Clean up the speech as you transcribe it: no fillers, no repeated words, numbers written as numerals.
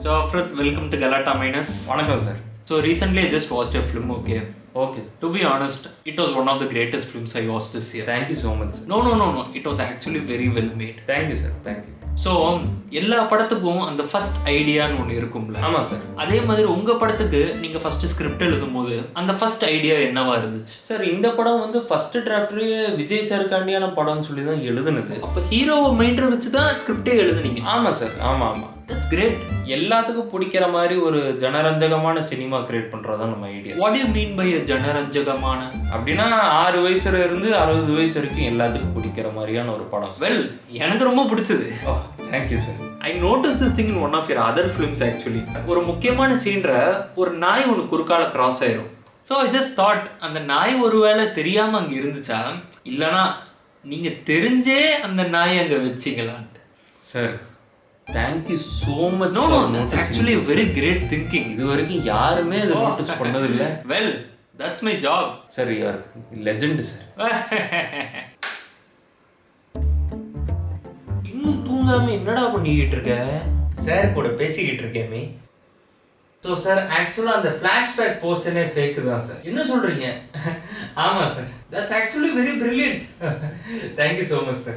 So, Afrat, welcome to Galata Minus. வணக்கம் sir. So, recently I just watched a film, okay? Okay. To be honest, it was one of the greatest films I watched this year. Thank you so much sir. No. It was actually very well made. Thank you sir. Thank you. So எல்லா படத்துக்கும் அந்த first ஐடியான்னு ஒன்று இருக்கும்ல. ஆமாம் sir. அதே மாதிரி உங்கள் படத்துக்கு நீங்கள் ஃபஸ்ட்டு ஸ்கிரிப்ட் எழுதும்போது அந்த ஃபர்ஸ்ட் ஐடியா என்னவா இருந்துச்சு? சார் இந்த படம் வந்து ஃபர்ஸ்ட் டிராஃப்ட்லேயே விஜய் சாருக்காண்டியான படம்னு சொல்லி தான் எழுதுனது. அப்போ ஹீரோவை மைண்டில் வச்சு தான் ஸ்கிரிப்டே எழுதுனீங்க? ஆமாம் சார். ஆமாம். That's great. எல்லாத்துக்கும் பிடிக்கிற மாதிரி ஒரு ஜனரஞ்சகமான சினிமா கிரியேட் பண்ணுறது தான் நம்ம idea. What you mean by ஜனரஞ்சகமான? அப்படின்னா 6 வயசுல இருந்து 60 வயசு வரைக்கும் எல்லாத்துக்கும் பிடிக்கிற மாதிரியான ஒரு படம். வெல், எனக்கு ரொம்ப பிடிச்சது. Oh, thank you sir. I notice this thing in one of your other films actually. ஒரு முக்கியமான சீன்ற ஒரு நாய் ஒன்று குறுக்கால கிராஸ் ஆயிரும். ஸோ ஐ ஜஸ்ட் தாட், அந்த நாய் ஒருவேளை தெரியாமல் அங்கே இருந்துச்சா, இல்லைனா நீங்கள் தெரிஞ்சே அந்த நாயை அங்கே வச்சிங்களான்ட்டு. Sir thank you so much. No that's actually very great thinking. இது வரைக்கும் யாருமே அதை நோட்டீஸ் பண்ணதில்லை. Well, that's my job. Sir you are legend sir. இன்னும் தூங்காம என்னடா பண்ணிக்கிட்டு இருக்க? சார் கூட பேசிக்கிட்டு இருக்கேமே. ஸோ சார், ஆக்சுவலாக அந்த ஃப்ளாஷ்பேக் போர்ஷனே ஃபேக்கு தான் சார். என்ன சொல்கிறீங்க? ஆமாம் sir. That's actually very brilliant. Thank you so much sir.